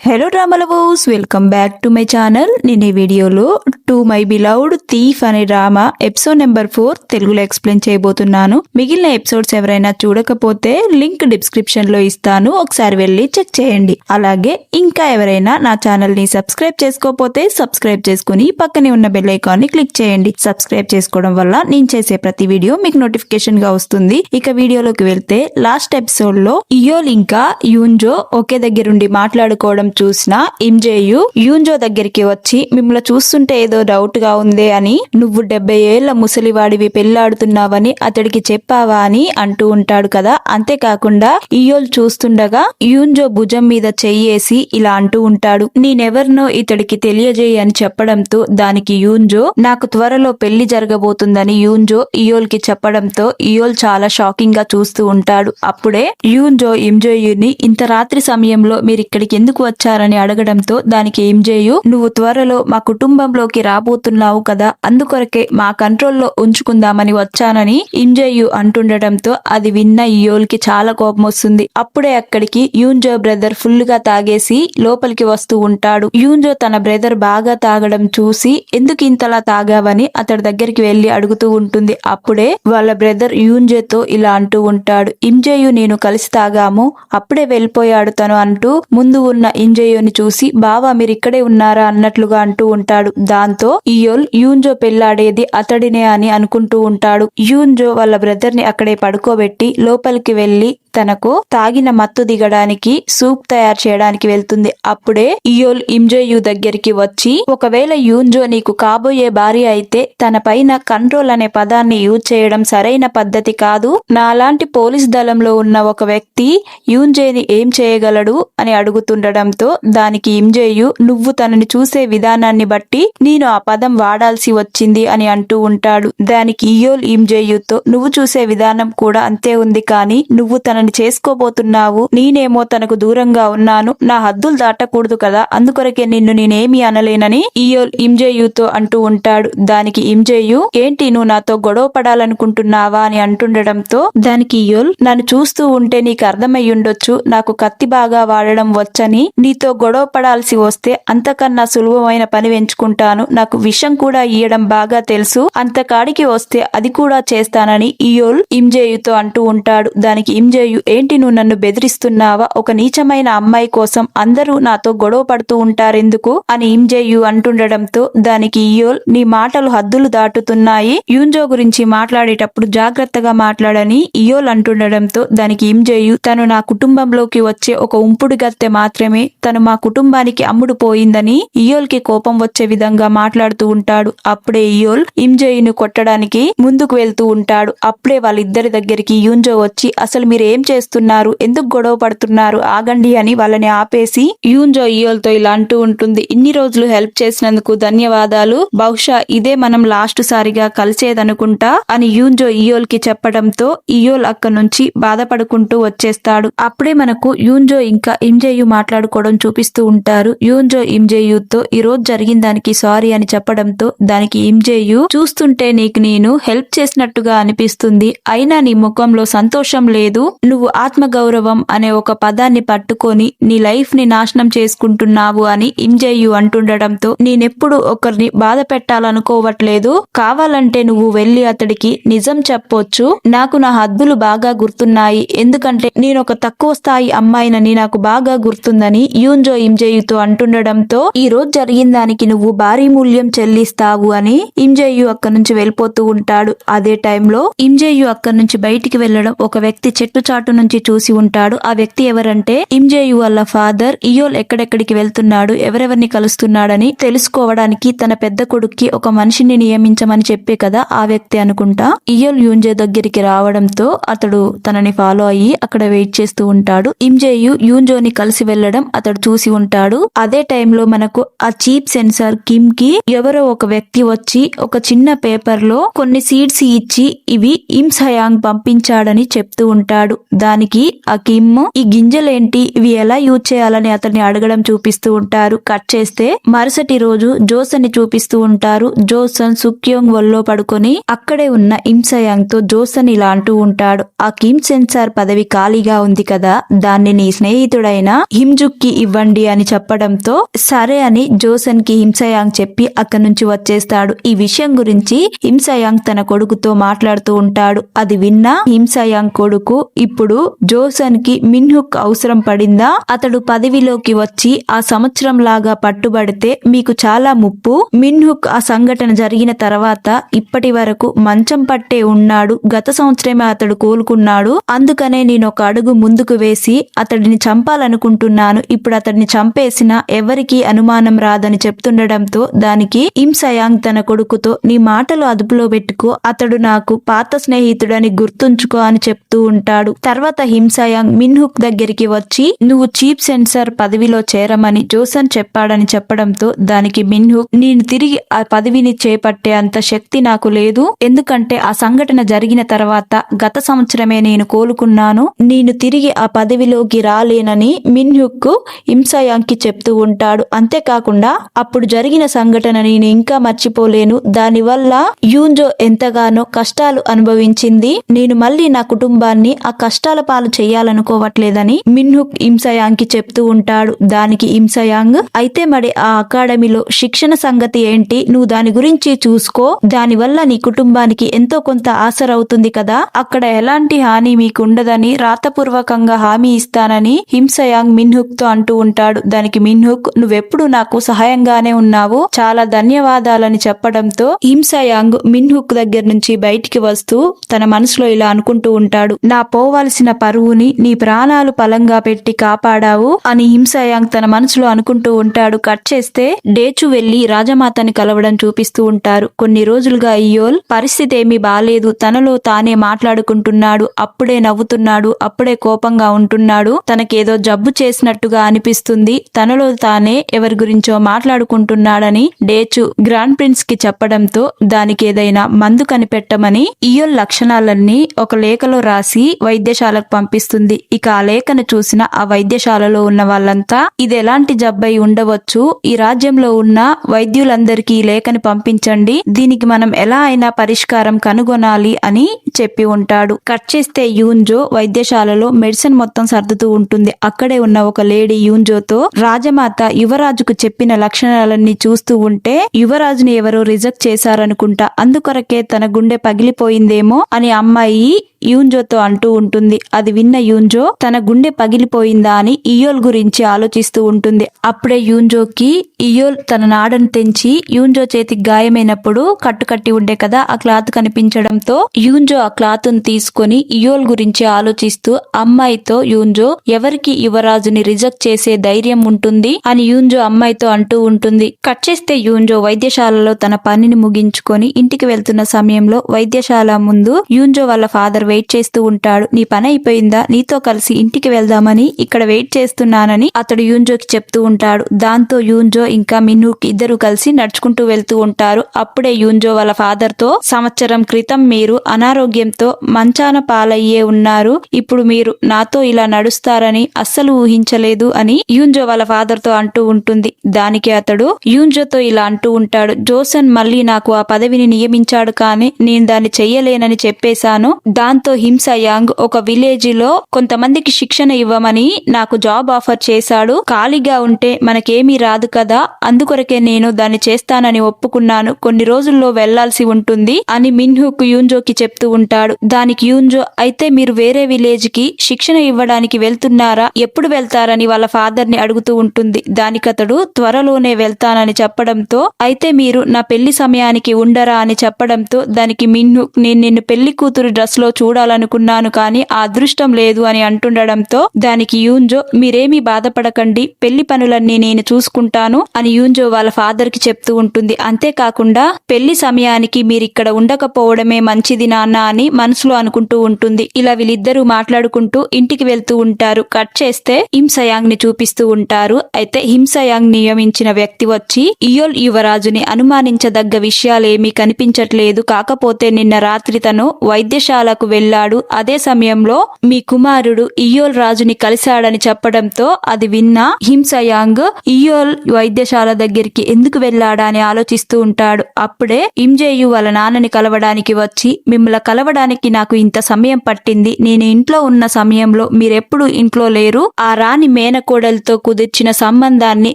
Hello drama lovers, welcome back to my channel. నేను ఈ వీడియోలో టు మై బిలవ్డ్ థీఫ్ అనే డ్రామా ఎపిసోడ్ నెంబర్ 4 తెలుగులో ఎక్స్ప్లెయిన్ చేయబోతున్నాను. మిగిలిన ఎపిసోడ్స్ ఎవరైనా చూడకపోతే లింక్ డిస్క్రిప్షన్ లో ఇస్తాను, ఒకసారి వెళ్ళి చెక్ చేయండి. అలాగే ఇంకా ఎవరైనా నా ఛానల్ ని సబ్స్క్రైబ్ చేసుకోకపోతే సబ్స్క్రైబ్ చేసుకుని పక్కనే ఉన్న బెల్ ఐకాన్ ని క్లిక్ చేయండి. సబ్స్క్రైబ్ చేసుకోవడం వల్ల నేను చేసే ప్రతి వీడియో మీకు నోటిఫికేషన్ గా వస్తుంది. ఇక వీడియోలోకి వెళ్తే, లాస్ట్ ఎపిసోడ్ లో ఇయోల్ ఇంకా యూన్జో ఒకే దగ్గరుండి మాట్లాడుకోవడం చూసిన ఇంజేయు యూన్జో దగ్గరికి వచ్చి, మిమ్మల్ని చూస్తుంటే ఏదో డౌట్ గా ఉందే అని, నువ్వు 70 ఏళ్ల ముసలివాడివి పెళ్లాడుతున్నావని అతడికి చెప్పావా అని అంటూ ఉంటాడు కదా. అంతేకాకుండా ఇయోల్ చూస్తుండగా యూన్జో భుజం మీద చెయ్యేసి ఇలా అంటూ ఉంటాడు, నేనెవర్నో ఇతడికి తెలియజేయి అని చెప్పడంతో దానికి యూన్జో, నాకు త్వరలో పెళ్లి జరగబోతుందని యూన్జో ఇయోల్ కి చెప్పడంతో ఇయోల్ చాలా షాకింగ్ గా చూస్తూ ఉంటాడు. అప్పుడే యూన్జో ఇంజేయుని ఇంత రాత్రి సమయంలో మీరిక్కడికి ఎందుకు వచ్చారని అడగడంతో దానికి ఇంజేయు, నువ్వు త్వరలో మా కుటుంబంలోకి రాబోతున్నావు కదా, అందుకొరకే మా కంట్రోల్లో ఉంచుకుందామని వచ్చానని ఇంజేయు అంటుండటంతో అది విన్న ఇయోల్ కి చాలా కోపం వస్తుంది. అప్పుడే అక్కడికి యూన్జో బ్రదర్ ఫుల్ గా తాగేసి లోపలికి వస్తూ ఉంటాడు. యూన్జో తన బ్రదర్ బాగా తాగడం చూసి, ఎందుకు ఇంతలా తాగావని అతడి దగ్గరికి వెళ్లి అడుగుతూ ఉంటుంది. అప్పుడే వాళ్ళ బ్రదర్ యూన్జోతో ఇలా అంటూ ఉంటాడు, ఇంజేయు నేను కలిసి తాగాము, అప్పుడే వెళ్ళిపోయాడు తను అంటూ ముందు ఉన్న ఇంజేయుని చూసి, బావా మీరిక్కడే ఉన్నారా అన్నట్లుగా అంటూ ఉంటాడు. దాంతో ఇయోల్ యూన్జో పెళ్లాడేది అతడినే అని అనుకుంటూ ఉంటాడు. యూన్జో వాళ్ళ బ్రదర్ ని అక్కడే పడుకోబెట్టి లోపలికి వెళ్లి తనకు తాగిన మత్తు దిగడానికి సూప్ తయారు చేయడానికి వెళ్తుంది. అప్పుడే ఇయోల్ ఇంజేయు దగ్గరికి వచ్చి, ఒకవేళ యూన్జో నీకు కాబోయే భార్య అయితే తన పైన కంట్రోల్ అనే పదాన్ని యూజ్ చేయడం సరైన పద్ధతి కాదు. నాలాంటి పోలీస్ దళంలో ఉన్న ఒక వ్యక్తి యూన్జేని ఏం చేయగలడు అని అడుగుతుండడంతో దానికి ఇంజేయు, నువ్వు తనని చూసే విధానాన్ని బట్టి నేను ఆ పదం వాడాల్సి వచ్చింది అని అంటూ ఉంటాడు. దానికి ఇయోల్ ఇంజేయుతో, నువ్వు చూసే విధానం కూడా అంతే ఉంది, కానీ నువ్వు తనని చేసుకోబోతున్నావు, నేనేమో తనకు దూరంగా ఉన్నాను, నా హద్దులు దాటకూడదు కదా, అందుకొరకే నిన్ను నేనేమి అనలేనని ఇయోల్ ఇంజేయుతో అంటూ ఉంటాడు. దానికి ఇంజేయు, ఏంటి నువ్వు నాతో గొడవ పడాలనుకుంటున్నావా అని అంటుండడంతో దానికి ఇయోల్, నన్ను చూస్తూ ఉంటే నీకు అర్థమయ్యుండొచ్చు నాకు కత్తి బాగా వాడడం వచ్చని, నీతో గొడవ పడాల్సి వస్తే అంతకన్నా సులభమైన పని ఎంచుకుంటాను, నాకు విషం కూడా ఇయ్యడం బాగా తెలుసు, అంతకాడికి వస్తే అది కూడా చేస్తానని ఇయోల్ ఇంజేయుతో అంటూ ఉంటాడు. దానికి ఇంజేయు, ఏంటి నువ్వు నన్ను బెదిరిస్తున్నావా, ఒక నీచమైన అమ్మాయి కోసం అందరూ నాతో గొడవ పడుతూ ఉంటారెందుకు అని ఇంజేయు అంటుండడంతో దానికి ఇయోల్, నీ మాటలు హద్దులు దాటుతున్నాయి, యూన్జో గురించి మాట్లాడేటప్పుడు జాగ్రత్తగా మాట్లాడని ఇయోల్ అంటుండడంతో దానికి ఇంజేయు, తను నా కుటుంబంలోకి వచ్చే ఒక ఉంపుడు గత్తె మాత్రమే, తను మా కుటుంబానికి అమ్ముడు పోయిందని ఇయోల్ కి కోపం వచ్చే విధంగా మాట్లాడుతూ ఉంటాడు. అప్పుడే ఇయోల్ ఇంజేయును కొట్టడానికి ముందుకు వెళ్తూ ఉంటాడు. అప్పుడే వాళ్ళిద్దరి దగ్గరికి యూన్జో వచ్చి, అసలు మీరు ఏం చేస్తున్నారు, ఎందుకు గొడవ పడుతున్నారు, ఆగండి అని వాళ్ళని ఆపేసి యూన్జో ఇయోల్ తో ఇలా అంటూ ఉంటుంది, ఇన్ని రోజులు హెల్ప్ చేసినందుకు ధన్యవాదాలు, బహుశా ఇదే మనం లాస్ట్ సారిగా కలిసేదనుకుంటా అని యూన్జో ఇయోల్ కి చెప్పడంతో ఇయోల్ అక్కడి నుంచి బాధపడుకుంటూ వచ్చేస్తాడు. అప్పుడే మనకు యూన్జో ఇంకా ఇంజేయు మాట్లాడుకోవడం చూపిస్తూ ఉంటారు. యూన్జో ఇంజేయుతో ఈ రోజు జరిగిన దానికి సారీ అని చెప్పడంతో దానికి ఇంజేయు, చూస్తుంటే నీకు నేను హెల్ప్ చేసినట్టుగా అనిపిస్తుంది, అయినా నీ ముఖంలో సంతోషం లేదు, నువ్వు ఆత్మగౌరవం అనే ఒక పదాన్ని పట్టుకొని నీ లైఫ్ ని నాశనం చేసుకుంటున్నావు అని ఇంజేయు అంటుండడంతో, నేనెప్పుడు ఒకరిని బాధ పెట్టాలనుకోవట్లేదు, కావాలంటే నువ్వు వెళ్లి అతడికి నిజం చెప్పొచ్చు, నాకు నా హద్దులు బాగా గుర్తున్నాయి, ఎందుకంటే నేను ఒక తక్కువ స్థాయి అమ్మాయినని నాకు బాగా గుర్తుందని యూన్జో ఇంజేయుతో అంటుండడంతో, ఈ రోజు జరిగిన దానికి నువ్వు భారీ మూల్యం చెల్లిస్తావు అని ఇంజేయు అక్కడి నుంచి వెళ్ళిపోతూ ఉంటాడు. అదే టైంలో ఇంజేయు అక్కడి నుంచి బయటికి వెళ్లడం ఒక వ్యక్తి చెట్టు చాటు నుంచి చూసి ఉంటాడు. ఆ వ్యక్తి ఎవరంటే ఇంజేయు వాళ్ళ ఫాదర్. ఇయోల్ ఎక్కడెక్కడికి వెళ్తున్నాడు, ఎవరెవరిని కలుస్తున్నాడని తెలుసుకోవడానికి తన పెద్ద కొడుక్కి ఒక మనిషిని నియమించమని చెప్పే కదా ఆ వ్యక్తి అనుకుంటా. ఇయోల్ యూన్జో దగ్గరికి రావడంతో అతడు తనని ఫాలో అయ్యి అక్కడ వెయిట్ చేస్తూ ఉంటాడు. ఇంజేయు యూన్జోని కలిసి వెళ్లడం అతడు చూసి ఉంటాడు. అదే టైంలో మనకు ఆ చీప్ సెన్సార్ కిమ్ కి ఎవరో ఒక వ్యక్తి వచ్చి ఒక చిన్న పేపర్ లో కొన్ని సీడ్స్ ఇచ్చి ఇవి ఇమ్స్ హయాంగ్ పంపించాడని చెప్తూ ఉంటాడు. దానికి ఆ కిమ్ ఈ గింజలేంటి, ఇవి ఎలా యూజ్ చేయాలని అతన్ని అడగడం చూపిస్తూ ఉంటారు. కట్ చేస్తే మరుసటి రోజు జోసన్ ని చూపిస్తూ ఉంటారు. జోసన్ సుక్యోంగ్ ఒళ్ళో పడుకొని అక్కడే ఉన్న ఇమ్ సయాంగ్ తో జోసన్ ఇలా అంటూ ఉంటాడు, ఆ కిమ్ సెన్సార్ పదవి ఖాళీగా ఉంది కదా, దాన్ని నీ స్నేహితుడైన హిమ్జుక్ కి ఇవ్వండి అని చెప్పడంతో సరే అని జోసన్ కి హిమ్సయాంగ్ చెప్పి అక్కడి నుంచి వచ్చేస్తాడు. ఈ విషయం గురించి హిమ్సయాంగ్ తన కొడుకుతో మాట్లాడుతూ ఉంటాడు. అది విన్న హిమ్సయాంగ్ కొడుకు, ఇప్పుడు జోసన్ కి మిన్హుక్ అవసరం పడిందా, అతడు పదవిలోకి వచ్చి ఆ సంవత్సరం లాగా పట్టుబడితే మీకు చాలా ముప్పు. మిన్హుక్ ఆ సంఘటన జరిగిన తర్వాత ఇప్పటి వరకు మంచం పట్టే ఉన్నాడు. గత సంవత్సరమే అతడు కోలుకున్నాడు. అందుకనే నేను ఒక అడుగు ముందుకు వేసి అతడిని చంపాలనుకుంటున్నాను. ఇప్పుడు అతడిని చంపేసినా ఎవరికీ అనుమానం రాదని చెప్తుండడంతో దానికి ఇమ్ సయాంగ్ తన కొడుకుతో నీ మాటలు అదుపులో పెట్టుకో, అతడు నాకు పాత స్నేహితుడని గుర్తుంచుకో అని చెప్తూ ఉంటాడు. తర్వాత హిమ్ సయాంగ్ మిన్హుక్ దగ్గరికి వచ్చి నువ్వు చీఫ్ సెన్సర్ పదవిలో చేరమని జోసన్ చెప్పాడని చెప్పడంతో దానికి మిన్హుక్ నేను తిరిగి ఆ పదవిని చేపట్టే అంత శక్తి నాకు లేదు, ఎందుకంటే ఆ సంఘటన జరిగిన తర్వాత గత సంవత్సరమే నేను కోలుకున్నాను, నేను తిరిగి ఆ పదవిలోకి రాలేనని మిన్హుక్ ఇమ్ సయాంగ్ కి చెప్తూ ఉంటాడు. అంతేకాకుండా అప్పుడు జరిగిన సంఘటన నేను ఇంకా మర్చిపోలేను, దానివల్ల యూన్జో ఎంతగానో కష్టాలు అనుభవించింది, నేను మళ్ళీ నా కుటుంబాన్ని ఆ కష్టాల పాలు చేయాలనుకోవట్లేదని మిన్హుక్ ఇమ్ సయాంగ్ కి చెప్తూ ఉంటాడు. దానికి ఇమ్ సయాంగ్ అయితే మరి ఆ అకాడమీలో శిక్షణ సంగతి ఏంటి, నువ్వు దాని గురించి చూసుకో, దానివల్ల నీ కుటుంబానికి ఎంతో కొంత ఆసరవుతుంది కదా, అక్కడ ఎలాంటి హాని మీకు ఉండదని రాతపూర్వకంగా హామీ ఇస్తానని హిమ్ సయాంగ్ మిన్హుక్ తో అంటూ ఉంటాడు. దానికి మిన్హుక్ నువ్వెప్పుడు నాకు సహాయంగానే ఉన్నావు, చాలా ధన్యవాదాలని చెప్పడంతో హిమ్ సయాంగ్ మిన్హుక్ దగ్గర నుంచి బయటికి వస్తూ తన మనసులో ఇలా అనుకుంటూ ఉంటాడు, నా పోవాల్సిన పరువుని నీ ప్రాణాలు పలంగా పెట్టి కాపాడావు అని హిమ్ సయాంగ్ తన మనసులో అనుకుంటూ ఉంటాడు. కట్ చేస్తే డేచు వెళ్లి రాజమాతని కలవడం చూపిస్తూ ఉంటారు. కొన్ని రోజులుగా ఇయోల్ పరిస్థితి ఏమీ బాలేదు, తనలో తానే మాట్లాడుకుంటున్నాడు, అప్పుడే నవ్వుతున్నాడు, అప్పుడే కోపంగా ఉంటున్నాడు, తనకేదో జబ్బు చేసినట్టుగా అనిపిస్తుంది, తనలో తానే ఎవరి గురించో మాట్లాడుకుంటున్నాడని డేచు గ్రాండ్ ప్రిన్స్ కి చెప్పడంతో దానికి ఏదైనా మందు కనిపెట్టమని ఇయోల్ లక్షణాలన్నీ ఒక లేఖలో రాసి వైద్యశాలకు పంపిస్తుంది. ఇక ఆ లేఖను చూసిన ఆ వైద్యశాలలో ఉన్న వాళ్ళంతా ఇది ఎలాంటి జబ్బై ఉండవచ్చు, ఈ రాజ్యంలో ఉన్న వైద్యులందరికీ ఈ లేఖని పంపించండి, దీనికి మనం ఎలా అయినా పరిష్కారం కనుగొనాలి అని చెప్పి ఉంటాడు. కట్ చేస్తే యూన్జో వైద్యశాలలో మెడిసిన్ మొత్తం సర్దుతూ ఉంటుంది. అక్కడే ఉన్న ఒక లేడీ యూన్జోతో రాజమాత యువరాజుకు చెప్పిన లక్షణాలన్నీ చూస్తూ ఉంటే యువరాజుని ఎవరో రిజెక్ట్ చేశారనుకుంటా, అందుకొరకే తన గుండె పగిలిపోయిందేమో అని అమ్మాయి యూన్జోతో అంటూ ఉంటుంది. అది విన్న యూన్జో తన గుండె పగిలిపోయిందా అని ఇయోల్ గురించి ఆలోచిస్తూ ఉంటుంది. అప్పుడే యూన్జోకి ఇయోల్ తన నాడను తెంచి యూన్జో చేతికి గాయమైనప్పుడు కట్టుకట్టి ఉండే కదా ఆ క్లాత్ కనిపించడంతో యూన్జో ఆ క్లాత్ ను తీసుకొని ఇయోల్ గురించి ఆలోచిస్తూ అమ్మాయితో యూన్జో ఎవరికి యువరాజుని రిజెక్ట్ చేసే ధైర్యం ఉంటుంది అని యూన్జో అమ్మాయితో అంటూ ఉంటుంది. కట్ చేస్తే యూన్జో వైద్యశాలలో తన పనిని ముగించుకొని ఇంటికి వెళ్తున్న సమయంలో వైద్యశాల ముందు యూన్జో వాళ్ళ ఫాదర్ వెయిట్ చేస్తూ ఉంటాడు. నీ పని అయిపోయిందా, నీతో కలిసి ఇంటికి వెళ్దామని ఇక్కడ వెయిట్ చేస్తున్నానని అతడు యూన్జోకి చెప్తూ ఉంటాడు. దాంతో యూన్జో ఇంకా మిన్హుక్ ఇద్దరు కలిసి నడుచుకుంటూ వెళ్తూ ఉంటారు. అప్పుడే యూన్జో వాళ్ళ ఫాదర్ తో సంవత్సరం క్రితం మీరు అనారోగ్యంతో మంచాన పాలయ్యే ఉన్నారు, ఇప్పుడు మీరు నాతో ఇలా నడుస్తారని అస్సలు ఊహించలేదు అని యూన్జో వాళ్ళ ఫాదర్ తో అంటూ ఉంటుంది. దానికి అతడు యూన్జోతో ఇలా అంటూ ఉంటాడు, జోసన్ మళ్ళీ నాకు ఆ పదవిని నియమించాడు కానీ నేను దాన్ని చెయ్యలేనని చెప్పేశాను, దాంతో హిమ్ సయాంగ్ ఒక విలేజ్ లో కొంతమందికి శిక్షణ ఇవ్వమని నాకు జాబ్ ఆఫర్ చేశాడు, ఖాళీగా ఉంటే మనకేమీ రాదు కదా, అందుకొరకే నేను దాన్ని చేస్తానని ఒప్పుకున్నాను, కొన్ని రోజుల్లో వెళ్లాల్సి ఉంటుంది అని మిన్హుక్ యూన్జోకి చెప్తూ ఉంటాడు. దానికి యూన్జో అయితే మీరు వేరే విలేజ్ కి శిక్షణ ఇవ్వడానికి వెళ్తున్నారా, ఎప్పుడు వెళ్తారని వాళ్ళ ఫాదర్ ని అడుగుతూ ఉంటుంది. దానికతడు త్వరలోనే వెళ్తానని చెప్పడంతో అయితే మీరు నా పెళ్లి సమయానికి ఉండరా అని చెప్పడంతో దానికి మిన్హుక్ నేను నిన్ను పెళ్లి కూతురు డ్రెస్ లో చూడాలనుకున్నాను కానీ ఆ అదృష్టం లేదు అని అంటుండడంతో దానికి యూన్జో మీరేమీ బాధపడకండి, పెళ్లి పనులన్నీ నేను చూసుకుంటాను అని యూన్జో వాళ్ళ ఫాదర్ కి చెప్తూ ఉంటుంది. అంతేకాకుండా పెళ్లి సమయానికి మీరిక్కడ ఉండకపోవడమే మంచిది నాన్న అని మనసులో అనుకుంటూ ఉంటుంది. ఇలా వీళ్ళిద్దరూ మాట్లాడుకుంటూ ఇంటికి వెళ్తూ ఉంటారు. కట్ చేస్తే హిమ్ సయాంగ్ ని చూపిస్తూ ఉంటారు. అయితే హిమ్ సయాంగ్ నియమించిన వ్యక్తి వచ్చి ఇయోల్ యువరాజుని అనుమానించదగ్గ విషయాలేమీ కనిపించట్లేదు, కాకపోతే నిన్న రాత్రి తను వైద్యశాలకు వెళ్లి వెళ్ళాడు. అదే సమయంలో మీ కుమారుడు ఇయోల్ రాజుని కలిశాడని చెప్పడంతో అది విన్న హిమ్సయాంగ్ ఇయోల్ వైద్యశాల దగ్గరికి ఎందుకు వెళ్ళాడా అని ఆలోచిస్తూ ఉంటాడు. అప్పుడే ఇంజేయు వాళ్ళ నాన్నని కలవడానికి వచ్చి, మిమ్మల్ని కలవడానికి నాకు ఇంత సమయం పట్టింది, నేను ఇంట్లో ఉన్న సమయంలో మీరెప్పుడు ఇంట్లో లేరు, ఆ రాణి మేనకోడలతో కుదిర్చిన సంబంధాన్ని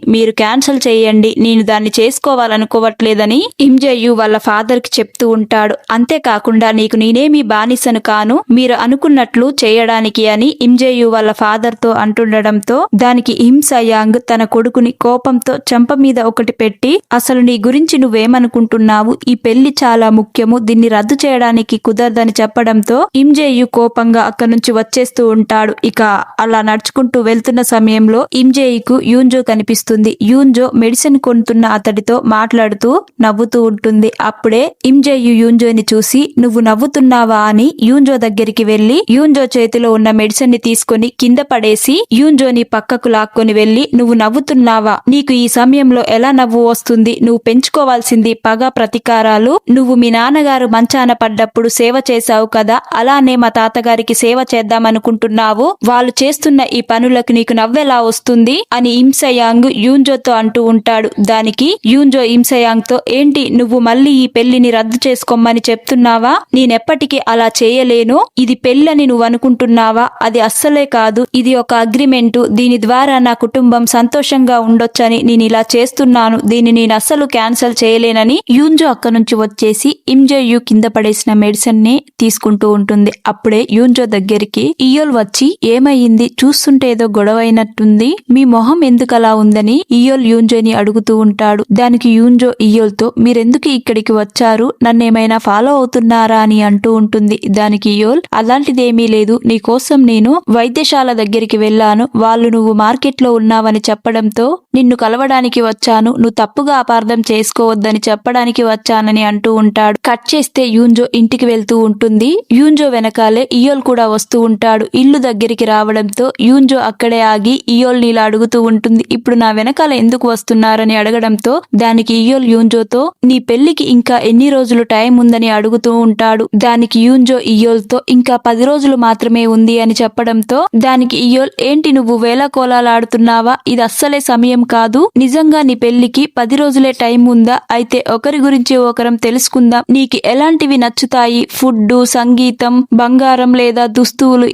మీరు క్యాన్సిల్ చేయండి, నేను దాన్ని చేసుకోవాలనుకోవట్లేదని ఇంజేయు వాళ్ళ ఫాదర్ కి చెప్తూ ఉంటాడు. అంతేకాకుండా నీకు నేనేమి బానిసను కాను, మీరు అనుకున్నట్లు చేయడానికి అని ఇంజేయు వాళ్ళ ఫాదర్ తో అంటుండడంతో దానికి హిమ్సయాంగ్ తన కొడుకుని కోపంతో చెంప మీద ఒకటి పెట్టి, అసలు నీ గురించి నువ్వేమనుకుంటున్నావు, ఈ పెళ్లి చాలా ముఖ్యము, దీన్ని రద్దు చేయడానికి కుదరదని చెప్పడంతో ఇంజేయు కోపంగా అక్కడి నుంచి వచ్చేస్తూ ఉంటాడు. ఇక అలా నడుచుకుంటూ వెళ్తున్న సమయంలో ఇంజేయుకు యూన్జో కనిపిస్తుంది. యూన్జో మెడిసిన్ కొంటున్న అతడితో మాట్లాడుతూ నవ్వుతూ ఉంటుంది. అప్పుడే ఇంజేయు యూన్జోని చూసి నువ్వు నవ్వుతున్నావా అని యూన్జో దగ్గరికి వెళ్లి యూన్జో చేతిలో ఉన్న మెడిసిన్ ని తీసుకుని కింద పడేసి యూన్జోని పక్కకు లాక్కొని వెళ్లి, నువ్వు నవ్వుతున్నావా, నీకు ఈ సమయంలో ఎలా నవ్వు వస్తుంది, నువ్వు పెంచుకోవాల్సింది పగ ప్రతీకారాలు, నువ్వు మీ నాన్నగారు మంచాన పడ్డప్పుడు సేవ చేశావు కదా, అలానే మా తాతగారికి సేవ చేద్దామనుకుంటున్నావు, వాళ్ళు చేస్తున్న ఈ పనులకు నీకు నవ్వెలా వస్తుంది అని హిమ్సయాంగ్ యూన్జోతో అంటూ ఉంటాడు. దానికి యూన్జో హిమ్సయాంగ్ తో, ఏంటి నువ్వు మళ్ళీ ఈ పెళ్లిని రద్దు చేసుకోమని చెప్తున్నావా, నేనెప్పటికీ అలా చేయలేను, ఇది పెళ్ళని నువ్వు అనుకుంటున్నావా, అది అస్సలే కాదు, ఇది ఒక అగ్రిమెంటు, దీని ద్వారా నా కుటుంబం సంతోషంగా ఉండొచ్చని నేను ఇలా చేస్తున్నాను, దీన్ని నేను అస్సలు క్యాన్సిల్ చేయలేనని యూన్జో అక్క నుంచి వచ్చేసి ఇంజేయు కింద పడేసిన మెడిసిన్ ని తీసుకుంటూ ఉంటుంది. అప్పుడే యూన్జో దగ్గరికి ఇయోల్ వచ్చి, ఏమయ్యింది, చూస్తుంటే ఏదో గొడవైనట్టుంది, మీ మొహం ఎందుకలా ఉందని ఇయోల్ యూన్జోని అడుగుతూ ఉంటాడు. దానికి యూన్జో ఇయోల్ తో, మీరెందుకు ఇక్కడికి వచ్చారు, నన్నేమైనా ఫాలో అవుతున్నారా అని అంటూ ఉంటుంది. దానికి ఇయోల్, అలాంటిదేమీ లేదు, నీకోసం నేను వైద్యశాల దగ్గరికి వెళ్ళాను, వాళ్ళు నువ్వు మార్కెట్ లో ఉన్నావని చెప్పడంతో నిన్ను కలవడానికి వచ్చాను, నువ్వు తప్పుగా అపార్థం చేసుకోవద్దని చెప్పడానికి వచ్చానని అంటూ ఉంటాడు. కట్ చేస్తే యూన్జో ఇంటికి వెళ్తూ ఉంటుంది. యూన్జో వెనకాలే ఇయోల్ కూడా వస్తూ ఉంటాడు. ఇల్లు దగ్గరికి రావడంతో యూన్జో అక్కడే ఆగి ఇయోల్ నీలా అడుగుతూ ఉంటుంది, ఇప్పుడు నా వెనకాల ఎందుకు వస్తున్నారని అడగడంతో దానికి ఇయోల్ యూన్జోతో, నీ పెళ్లికి ఇంకా ఎన్ని రోజులు టైం ఉందని అడుగుతూ ఉంటాడు. దానికి యూన్జో ఇయోల్ తో, ఇంకా 10 రోజులు మాత్రమే ఉంది అని చెప్పడంతో దానికి ఇయోల్, ఏంటి నువ్వు వేళకోలాడుతున్నావా, ఇది అస్సలే సమయం కాదు, నిజంగా నీ పెళ్లికి 10 రోజులే టైం ఉందా, అయితే ఒకరి గురించి ఒకరం తెలుసుకుందాం, నీకు ఎలాంటివి నచ్చుతాయి, ఫుడ్, సంగీతం, బంగారం లేదా దుస్తువులు,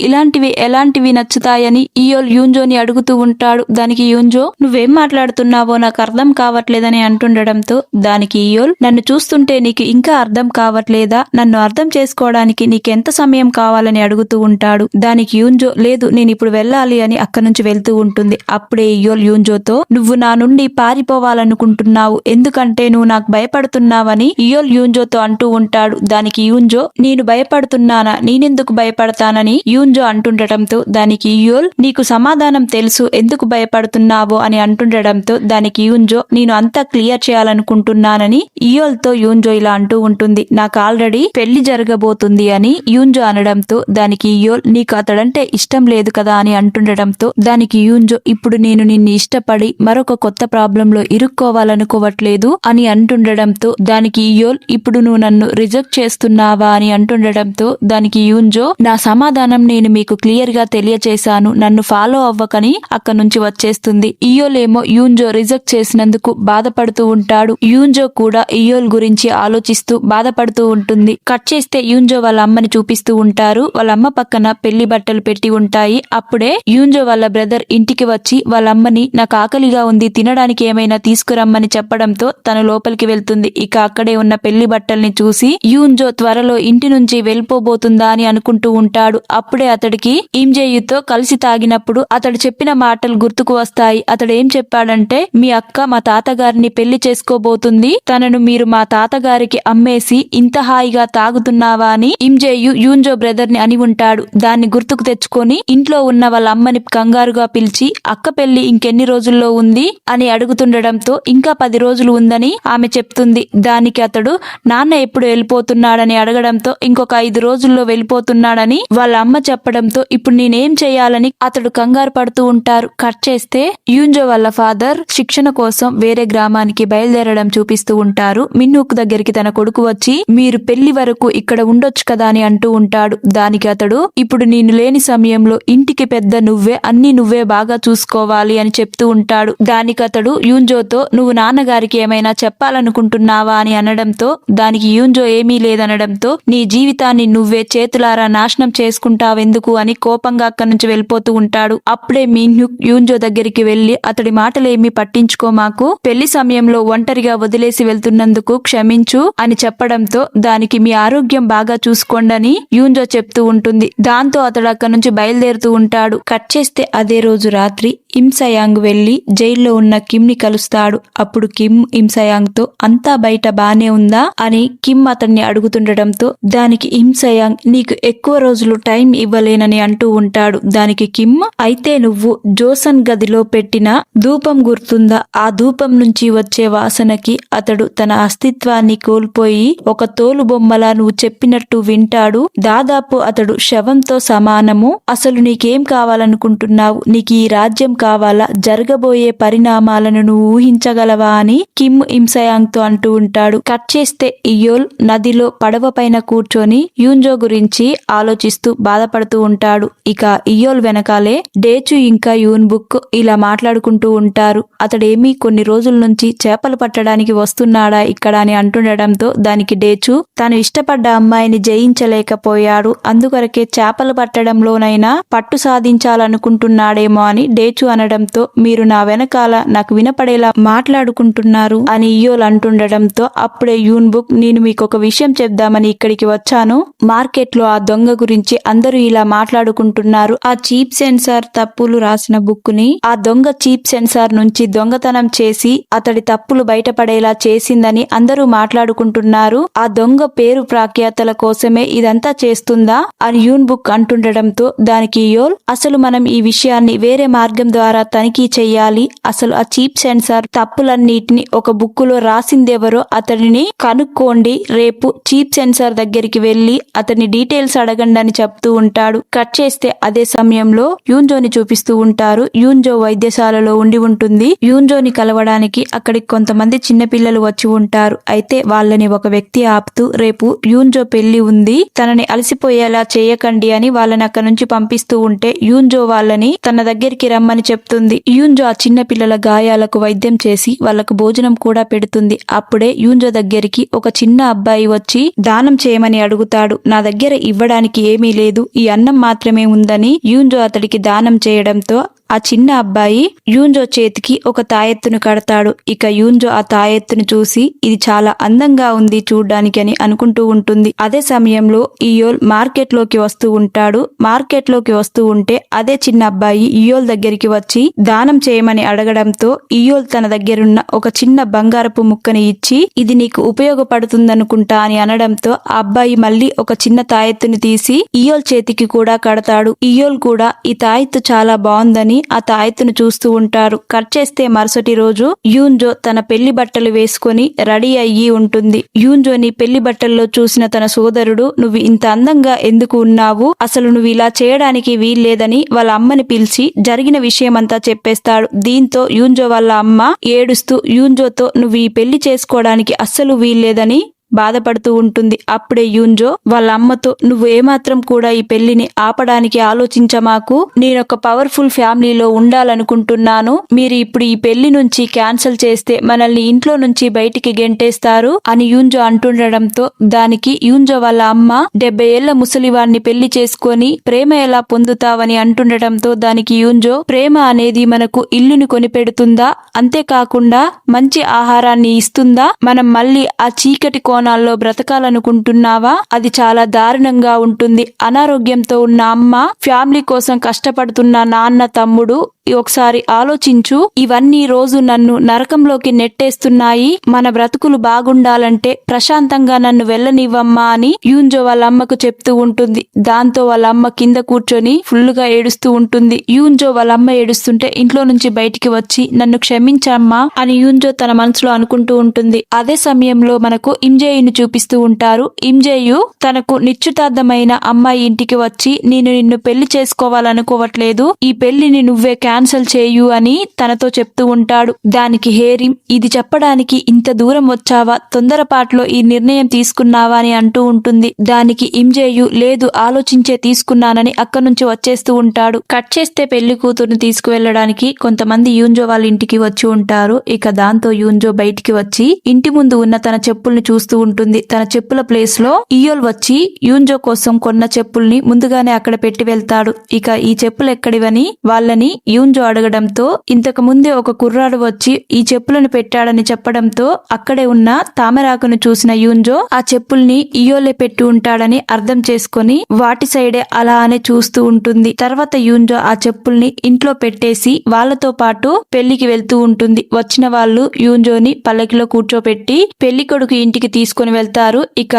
ఎలాంటివి నచ్చుతాయని ఇయోల్ యూన్జోని అడుగుతూ ఉంటాడు. దానికి యూన్జో, నువ్వేం మాట్లాడుతున్నావో నాకు అర్థం కావట్లేదని అంటుండడంతో దానికి ఇయోల్, నన్ను చూస్తుంటే నీకు ఇంకా అర్థం కావట్లేదా, నన్ను అర్థం చేసుకోవడానికి నీకెంత సమయం కావాలని అడుగుతూ ఉంటాడు. దానికి యూన్జో, లేదు నేను ఇప్పుడు వెళ్ళాలి అని అక్కడి నుంచి వెళ్తూ ఉంటుంది. అప్పుడే ఇయోల్ యూన్జోతో, నువ్వు నా నుండి పారిపోవాలనుకుంటున్నావు, ఎందుకంటే నువ్వు నాకు భయపడుతున్నావని ఇయోల్ యూన్జోతో అంటూ ఉంటాడు. దానికి యూన్జో, నేను భయపడుతున్నానా, నేనెందుకు భయపడతానని యూన్జో అంటుండటంతో దానికి ఇయోల్, నీకు సమాధానం తెలుసు ఎందుకు భయపడుతున్నావో అని అంటుండడంతో దానికి యూన్జో, నేను అంతా క్లియర్ చేయాలనుకుంటున్నానని ఇయోల్ తో యూన్జో ఇలా అంటూ ఉంటుంది. నాకు ఆల్రెడీ పెళ్లి జరగబోతుంది అని యూన్జో అనడంతో దానికి ఇయోల్, నీకు అతడంటే ఇష్టం లేదు కదా అని అంటుండటంతో దానికి యూన్జో, ఇప్పుడు నేను నిన్ను ఇష్టపడి మరొక కొత్త ప్రాబ్లం లో ఇరుక్కోవాలనుకోవట్లేదు అని అంటుండడంతో దానికి ఇయోల్, ఇప్పుడు నువ్వు నన్ను రిజెక్ట్ చేస్తున్నావా అని అంటుండడంతో దానికి యూన్జో, నా సమాధానం నేను మీకు క్లియర్ గా తెలియచేశాను, నన్ను ఫాలో అవ్వకని అక్కడి నుంచి వచ్చేస్తుంది. ఇయోల్ ఏమో యూన్జో రిజెక్ట్ చేసినందుకు బాధపడుతూ ఉంటాడు. యూన్జో కూడా ఇయోల్ గురించి ఆలోచిస్తూ బాధపడుతూ ఉంటుంది. కట్ చేస్తే యూన్జో వాళ్ళ అమ్మని చూపిస్తూ ఉంటారు. వాళ్ళ అమ్మ పక్కన పెళ్లి బట్టలు పెట్టి ఉంటాయి. అప్పుడే యూన్జో వాళ్ళ బ్రదర్ ఇంటికి వచ్చి వాళ్ళ అమ్మని, నాకు ఆకలిగా ఉంది, తినడానికి ఏమైనా తీసుకురమ్మని చెప్పడంతో తను లోపలికి వెళ్తుంది. ఇక అక్కడే ఉన్న పెళ్లి బట్టల్ని చూసి యూన్జో త్వరలో ఇంటి నుంచి వెళ్ళిపోబోతుందా అని అనుకుంటూ ఉంటాడు. అప్పుడే అతడికి ఇంజేయుతో కలిసి తాగినప్పుడు అతడు చెప్పిన మాటలు గుర్తుకు వస్తాయి. అతడు ఏం చెప్పాడంటే, మీ అక్క మా తాతగారిని పెళ్లి చేసుకోబోతుంది, తనను మీరు మా తాతగారికి అమ్మేసి ఇంత హాయిగా తాగుతున్నావా అని ఇంజేయు యూన్జో బ్రదర్ ని అని ఉంటాడు. దాన్ని గుర్తుకు తెచ్చుకొని ఇంట్లో ఉన్న వాళ్ళ అమ్మని కంగారుగా పిలిచి, అక్క పెళ్లి ఇంకెన్ని రోజుల్లో ఉంది అని అడుగుతుండడంతో ఇంకా 10 రోజులు ఉందని ఆమె చెప్తుంది. దానికి అతడు, నాన్న ఎప్పుడు వెళ్ళిపోతున్నాడని అడగడంతో ఇంకొక 5 రోజుల్లో వెళ్ళిపోతున్నాడని వాళ్ళ అమ్మ చెప్పడంతో ఇప్పుడు నేనేం చేయాలని అతడు కంగారు పడుతూ ఉంటారు. కట్ చేస్తే యూన్జో వాళ్ళ ఫాదర్ శిక్షణ కోసం వేరే గ్రామానికి బయలుదేరడం చూపిస్తూ ఉంటారు. మిన్నూక్ దగ్గరికి తన కొడుకు వచ్చి, మీరు పెళ్లి వరకు ఇక్కడ ఉండొచ్చు కదా అని అంటూ ఉంటాడు. దానికి అతడు, ఇప్పుడు నేను లేని సమయంలో ఇంటికి పెద్ద నువ్వే, అన్ని నువ్వే బాగా చూసుకోవాలి అని చెప్తూ ఉంటాడు. దానికి అతడు యూన్జోతో, నువ్వు నాన్నగారికి ఏమైనా చెప్పాలనుకుంటున్నావా అని అనడంతో, దానికి యూన్జో ఏమీ లేదనడంతో, నీ జీవితాన్ని నువ్వే చేతులారా నాశనం చేసుకుంటావెందుకు అని కోపంగా అక్కడి నుంచి వెళ్ళిపోతూ ఉంటాడు. అప్పుడే మిన్హ్యూక్ యూన్జో దగ్గరికి వెళ్లి, అతడి మాటలేమీ పట్టించుకోమాకు, పెళ్లి సమయంలో ఒంటరిగా వదిలేసి వెళ్తున్నందుకు క్షమించు అని చెప్పడంతో, దానికి మీ ఆరోగ్యం బాగా చూసుకోండని యూన్జో చెప్తూ ఉంటుంది. దాంతో అతడు అక్కడి నుంచి బయలుదేరుతూ ఉంటాడు. కట్ చేస్తే అదే రోజు రాత్రి ఇమ్సయాంగ్ వెళ్లి జైల్లో ఉన్న కిమ్ ని కలుస్తాడు. అప్పుడు కిమ్ ఇమ్సయాంగ్ తో, అంతా బయట బానే ఉందా అని కిమ్ అతన్ని అడుగుతుండటంతో, దానికి ఇమ్సయాంగ్, నీకు ఎక్కువ రోజులు టైం ఇవ్వలేనని అంటూ ఉంటాడు. దానికి కిమ్, అయితే నువ్వు జోసన్ గదిలో పెట్టిన ధూపం గుర్తుందా? ఆ ధూపం నుంచి వచ్చే వాసనకి అతడు తన అస్తిత్వాన్ని కోల్పోయి ఒక తోలు బొమ్మలా నువ్వు చెప్పినట్టు వింటాడు. దాదాపు అతడు శవంతో సమానము. అసలు నీకేం కావాలనుకుంటున్నావు? నీకు ఈ రాజ్యం కావాలా? జరగబోయే పరిణామాలను నువ్వు ఊహించగలవా అని కిమ్ ఇమ్సయాంగ్ తో అంటూ ఉంటాడు. కట్ చేస్తే ఇయోల్ నదిలో పడవ పైన కూర్చొని యూన్జో గురించి ఆలోచిస్తూ బాధపడుతూ ఉంటాడు. ఇక ఇయోల్ వెనకాలే డేచు ఇంకా యూన్బుక్ ఇలా మాట్లాడుకుంటూ ఉంటారు. అతడేమీ కొన్ని రోజుల నుంచి చేపలు పట్టడానికి వస్తున్నాడా ఇక్కడ అని అంటుండడంతో, దానికి డేచు, తాను ఇష్టపడ్డ అమ్మాయిని జయించలేకపోయాడు, అందుకొరకే చేపలు పట్టడంలోనైనా పట్టు సాధించాలనుకుంటున్నాడేమో అని డేచు అనడంతో, మీరు నా వెనకాల నాకు వినపడేలా మాట్లాడుకుంటున్నారు అని ఇయోల్ అంటుండడంతో, అప్పుడే యూన్బుక్, నేను మీకు ఒక విషయం చెప్దామని ఇక్కడికి వచ్చాను. మార్కెట్ లో ఆ దొంగ గురించి అందరూ ఇలా మాట్లాడుకుంటున్నారు. ఆ చీప్ సెన్సార్ తప్పులు రాసిన బుక్ ని ఆ దొంగ చీప్ సెన్సార్ నుంచి దొంగతనం చేసి అతడి తప్పులు బయటపడేలా చేసిందని అందరూ మాట్లాడుకుంటున్నారు. ఆ దొంగ పేరు ప్రాఖ్యాతల కోసమే ఇదంతా చేస్తుందా అని యూన్బుక్ అంటుండడంతో, దానికి ఇయోల్, అసలు మనం ఈ విషయాన్ని వేరే మార్గం ద్వారా తనిఖీ చెయ్యాలి. అసలు ఆ చీప్ సెన్సార్ తప్పులన్నిటిని ఒక బుక్కులో రాసిందెవరో అతడిని కనుక్కోండి. రేపు చీప్ సెన్సార్ దగ్గరికి వెళ్లి అతని డీటెయిల్స్ అడగండి అని చెప్తూ ఉంటాడు. కట్ చేస్తే అదే సమయంలో యూన్జోని చూపిస్తూ ఉంటారు. యూన్జో వైద్యశాలలో ఉండి ఉంటుంది. యూన్జోని కలవడానికి అక్కడికి కొంతమంది చిన్నపిల్లలు వచ్చి ఉంటారు. అయితే వాళ్ళని ఒక వ్యక్తి ఆపుతూ, రేపు యూన్జో పెళ్లి ఉంది, తనని అలసిపోయేలా చేయకండి అని వాళ్ళని అక్కడి నుంచి పంపిస్తూ ఉంటే, యూన్జో వాళ్ళని తన దగ్గరికి రమ్మని చెప్తుంది. యూన్జో ఆ చిన్న పిల్లల గాయాలకు వైద్యం చేసి వాళ్లకు భోజనం కూడా పెడుతుంది. అప్పుడే యూన్జో దగ్గరికి ఒక చిన్న అబ్బాయి వచ్చి దానం చేయమని అడుగుతాడు. నా దగ్గర ఇవ్వడానికి ఏమీ లేదు, ఈ అన్నం మాత్రమే ఉందని యూన్జో అతడికి దానం చేయడంతో, ఆ చిన్న అబ్బాయి యూన్జో చేతికి ఒక తాయెత్తును కడతాడు. ఇక యూన్జో ఆ తాయెత్తును చూసి, ఇది చాలా అందంగా ఉంది చూడ్డానికి అని అనుకుంటూ ఉంటుంది. అదే సమయంలో ఇయోల్ మార్కెట్ లోకి వస్తూ ఉంటాడు. మార్కెట్ లోకి వస్తూ ఉంటే అదే చిన్న అబ్బాయి ఇయోల్ దగ్గరికి వచ్చి దానం చేయమని అడగడంతో, ఇయోల్ తన దగ్గరున్న ఒక చిన్న బంగారపు ముక్కని ఇచ్చి, ఇది నీకు ఉపయోగపడుతుందనుకుంటా అని అనడంతో, ఆ అబ్బాయి మళ్ళీ ఒక చిన్న తాయెత్తుని తీసి ఇయోల్ చేతికి కూడా కడతాడు. ఇయోల్ కూడా ఈ తాయెత్తు చాలా బాగుందని ఆ తాయెత్తును చూస్తూ ఉంటారు. కట్ చేస్తే మరుసటి రోజు యూన్జో తన పెళ్లి బట్టలు వేసుకొని రెడీ అయ్యి ఉంటుంది. యూన్జోని పెళ్లి బట్టల్లో చూసిన తన సోదరుడు, నువ్వు ఇంత అందంగా ఎందుకు ఉన్నావు, అసలు నువ్వు ఇలా చేయడానికి వీల్లేదని వాళ్ళ అమ్మని పిలిచి జరిగిన విషయమంతా చెప్పేస్తాడు. దీంతో యూన్జో వాళ్ళ అమ్మ ఏడుస్తూ యూన్జోతో, నువ్వు ఈ పెళ్లి చేసుకోవడానికి అస్సలు వీల్లేదని బాధపడుతూ ఉంటుంది. అప్పుడే యూన్జో వాళ్ళ అమ్మతో, నువ్వు ఏమాత్రం కూడా ఈ పెళ్లిని ఆపడానికి ఆలోచించమాకు, నేనొక పవర్ఫుల్ ఫ్యామిలీలో ఉండాలనుకుంటున్నాను, మీరు ఇప్పుడు ఈ పెళ్లి నుంచి క్యాన్సిల్ చేస్తే మనల్ని ఇంట్లో నుంచి బయటికి గెంటేస్తారు అని యూన్జో అంటుండడంతో, దానికి యూన్జో వాళ్ళ అమ్మ, 70 ఏళ్ల ముసలివాణ్ణి పెళ్లి చేసుకొని ప్రేమ ఎలా పొందుతావని అంటుండటంతో, దానికి యూన్జో, ప్రేమ అనేది మనకు ఇల్లుని కొనిపెడుతుందా, అంతేకాకుండా మంచి ఆహారాన్ని ఇస్తుందా, మనం మళ్ళీ ఆ చీకటి కోణాల్లో బ్రతకాలనుకుంటున్నావా, అది చాలా దారుణంగా ఉంటుంది. అనారోగ్యంతో ఉన్న అమ్మ, ఫ్యామిలీ కోసం కష్టపడుతున్న నాన్న, తమ్ముడు, ఒకసారి ఆలోచించు, ఇవన్నీ రోజు నన్ను నరకంలోకి నెట్టేస్తున్నాయి, మన బ్రతుకులు బాగుండాలంటే ప్రశాంతంగా నన్ను వెళ్ళనివ్వమ్మా అని యూన్జో వాళ్ళ అమ్మకు చెప్తూ ఉంటుంది. దాంతో వాళ్ళ అమ్మ కింద కూర్చొని ఫుల్లుగా ఏడుస్తూ ఉంటుంది. యూన్జో వాళ్ళ అమ్మ ఏడుస్తుంటే ఇంట్లో నుంచి బయటికి వచ్చి, నన్ను క్షమించమ్మా అని యూన్జో తన మనసులో అనుకుంటూ ఉంటుంది. అదే సమయంలో మనకు ఇమ్జే ఇంజేయును చూపిస్తూ ఉంటారు. ఇంజేయు తనకు నిశ్చితార్థమైన అమ్మాయి ఇంటికి వచ్చి నేను నిన్ను పెళ్లి చేసుకోవాలనుకోవట్లేదు, ఈ పెళ్లిని నువ్వే క్యాన్సిల్ చేయు అని తనతో చెప్తూ ఉంటాడు. దానికి హేరిం ఇది చెప్పడానికి ఇంత దూరం వచ్చావా, తొందరపాట్లో ఈ నిర్ణయం తీసుకున్నావా అని అంటూ ఉంటుంది. దానికి ఇంజేయు లేదు ఆలోచించే తీసుకున్నానని అక్కడి నుంచి వచ్చేస్తూ ఉంటాడు. కట్ చేస్తే పెళ్లి కూతురుని తీసుకువెళ్లడానికి కొంతమంది యూన్జో వాళ్ళ ఇంటికి వచ్చి ఉంటారు. ఇక దాంతో యూన్జో బయటికి వచ్చి ఇంటి ముందు ఉన్న తన చెప్పుల్ని చూస్తూ ఉంటుంది. తన చెప్పుల ప్లేస్ లో ఇయోల్ వచ్చి యూన్జో కోసం కొన్న చెప్పుల్ని ముందుగానే అక్కడ పెట్టి వెళ్తాడు. ఇక ఈ చెప్పులు ఎక్కడివని వాళ్ళని యూన్జో అడగడంతో ఇంతకు ముందే ఒక కుర్రాడు వచ్చి ఈ చెప్పులను పెట్టాడని చెప్పడంతో అక్కడే ఉన్న తామరాకును చూసిన యూన్జో ఆ చెప్పుల్ని ఇయోలే పెట్టి ఉంటాడని అర్థం చేసుకొని వాటి సైడే అలా అనే చూస్తూ ఉంటుంది. తర్వాత యూన్జో ఆ చెప్పుల్ని ఇంట్లో పెట్టేసి వాళ్ళతో పాటు పెళ్లికి వెళ్తూ ఉంటుంది. వచ్చిన వాళ్ళు యూన్జోని పల్లకిలో కూర్చోపెట్టి పెళ్లి కొడుకు ఇంటికి తీసుకుని వెళ్తారు. ఇక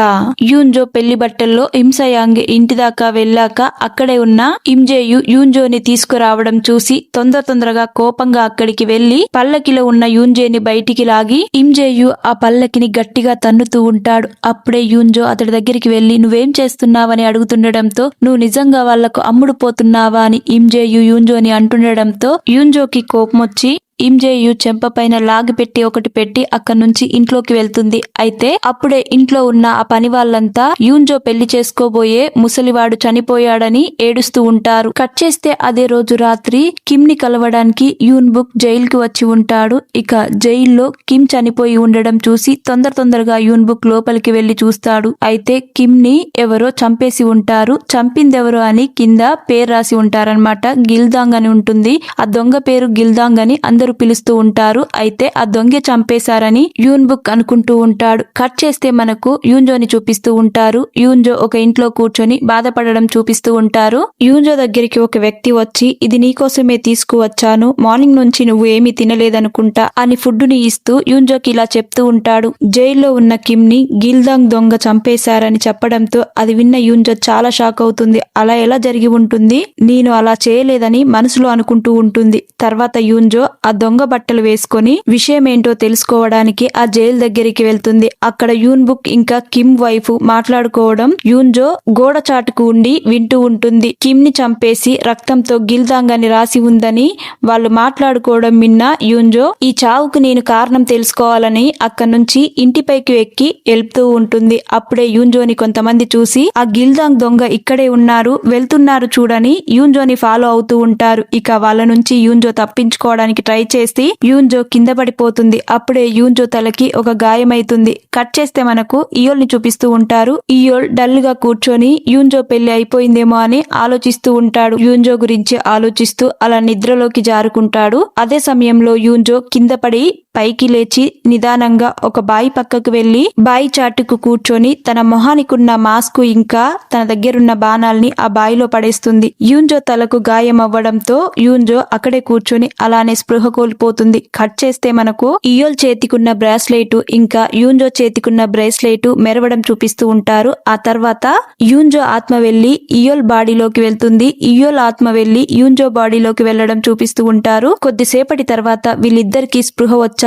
యూన్జో పెళ్లి బట్టల్లో హింసయాంగ్ ఇంటి దాకా వెళ్ళాక అక్కడే ఉన్న ఇంజేయు యూన్జోని తీసుకురావడం చూసి తొందరగా కోపంగా అక్కడికి వెళ్లి పల్లకిలో ఉన్న యూన్జేని బయటికి లాగి ఇంజేయు ఆ పల్లకిని గట్టిగా తన్నుతూ ఉంటాడు. అప్పుడే యూన్జో అతడి దగ్గరికి వెళ్లి నువ్వేం చేస్తున్నావని అడుగుతుండడంతో నువ్వు నిజంగా వాళ్లకు అమ్ముడు పోతున్నావా అని ఇంజేయు యూన్జోని అంటుండడంతో యూన్జోకి కోపం వచ్చి ఇంజేయు చెంపపైన లాగిపెట్టి ఒకటి పెట్టి అక్కడి నుంచి ఇంట్లోకి వెళ్తుంది. అయితే అప్పుడే ఇంట్లో ఉన్న ఆ పని వాళ్ళంతా యూన్జో పెళ్లి చేసుకోబోయే ముసలివాడు చనిపోయాడని ఏడుస్తూ ఉంటారు. కట్ చేస్తే అదే రోజు రాత్రి కిమ్ ని కలవడానికి యూన్ బుక్ జైలుకి వచ్చి ఉంటాడు. ఇక జైల్లో కిమ్ చనిపోయి ఉండడం చూసి తొందరగా యూన్ బుక్ లోపలికి వెళ్లి చూస్తాడు. అయితే కిమ్ ని ఎవరో చంపేసి ఉంటారు. చంపిందెవరో అని కింద పేరు రాసి ఉంటారనమాట. గిల్దాంగ్ అని ఉంటుంది. ఆ దొంగ పేరు గిల్దాంగ్ అని అందరూ పిలుస్తూ ఉంటారు. అయితే ఆ దొంగ చంపేశారని యూన్ బుక్ అనుకుంటూ ఉంటాడు. కట్ చేస్తే మనకు యూన్జోని చూపిస్తూ ఉంటారు. యూన్జో ఒక ఇంట్లో కూర్చొని బాధపడడం చూపిస్తూ ఉంటారు. యూన్జో దగ్గరికి ఒక వ్యక్తి వచ్చి ఇది నీకోసమే తీసుకువచ్చాను, మార్నింగ్ నుంచి నువ్వు ఏమీ తినలేదనుకుంటా అని ఫుడ్ ని ఇస్తూ యూన్జోకి ఇలా చెప్తూ ఉంటాడు. జైల్లో ఉన్న కిమ్ ని గిల్దాంగ్ దొంగ చంపేశారని చెప్పడంతో అది విన్న యూన్జో చాలా షాక్ అవుతుంది. అలా ఎలా జరిగి ఉంటుంది, నేను అలా చేయలేదని మనసులో అనుకుంటూ ఉంటుంది. తర్వాత యూన్జో ఆ దొంగ బట్టలు వేసుకొని విషయం ఏంటో తెలుసుకోవడానికి ఆ జైలు దగ్గరికి వెళ్తుంది. అక్కడ యూన్ బుక్ ఇంకా కిమ్ వైఫ్ మాట్లాడుకోవడం యూన్జో గోడ చాటుకు ఉండి వింటూ ఉంటుంది. కిమ్ ని చంపేసి రక్తంతో గిల్దాంగ్ అని రాసి ఉందని వాళ్ళు మాట్లాడుకోవడం విన్న యూన్జో ఈ చావుకు నేను కారణం తెలుసుకోవాలని అక్కడి నుంచి ఇంటిపైకి ఎక్కి వెళ్తూ ఉంటుంది. అప్పుడే యూన్జోని కొంతమంది చూసి ఆ గిల్దాంగ్ దొంగ ఇక్కడే ఉన్నారు, వెళ్తున్నారు చూడని యూన్జోని ఫాలో అవుతూ ఉంటారు. ఇక వాళ్ళ నుంచి యూన్జో తప్పించుకోవడానికి ట్రై చేసి యూన్జో కింద పడిపోతుంది. అప్పుడే యూన్జో తలకి ఒక గాయమైతుంది. కట్ చేస్తే మనకు ఇయోల్ ని చూపిస్తూ ఉంటారు. ఇయోల్ డల్ గా కూర్చొని యూన్జో పెళ్లి అయిపోయిందేమో అని ఆలోచిస్తూ ఉంటాడు. యూన్జో గురించి ఆలోచిస్తూ అలా నిద్రలోకి జారుకుంటాడు. అదే సమయంలో యూన్జో కింద పడి పైకి లేచి నిదానంగా ఒక బాయి పక్కకు వెళ్లి బాయి చాటుకు కూర్చొని తన మొహానికున్న మాస్క్ ఇంకా తన దగ్గరున్న బాణాల్ని ఆ బాయిలో పడేస్తుంది. యూన్జో తలకు గాయం అవ్వడంతో యూన్జో అక్కడే కూర్చొని అలానే స్పృహ కోల్పోతుంది. కట్ చేస్తే మనకు ఇయోల్ చేతికున్న బ్రాస్లెట్ ఇంకా యూన్జో చేతికున్న బ్రేస్లెట్ మెరవడం చూపిస్తూ ఉంటారు. ఆ తర్వాత యూన్జో ఆత్మ వెళ్లి ఇయోల్ బాడీలోకి వెళ్తుంది. ఇయోల్ ఆత్మ వెళ్లి యూన్జో బాడీలోకి వెళ్లడం చూపిస్తూ ఉంటారు. కొద్దిసేపటి తర్వాత వీళ్ళిద్దరికి స్పృహ వచ్చాక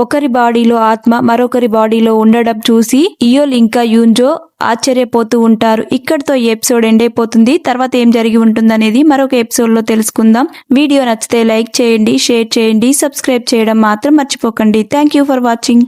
ఒకరి బాడీలో ఆత్మ మరొకరి బాడీలో ఉండడం చూసి ఇయోల్ ఇంకా యూన్జో ఆశ్చర్యపోతూ ఉంటారు. ఇక్కడితో ఈ ఎపిసోడ్ ఎండ్ అయిపోతుంది. తర్వాత ఏం జరిగి ఉంటుందనేది మరొక ఎపిసోడ్ లో తెలుసుకుందాం. వీడియో నచ్చితే లైక్ చేయండి, షేర్ చేయండి, సబ్స్క్రైబ్ చేయడం మాత్రం మర్చిపోకండి. Thank you for watching.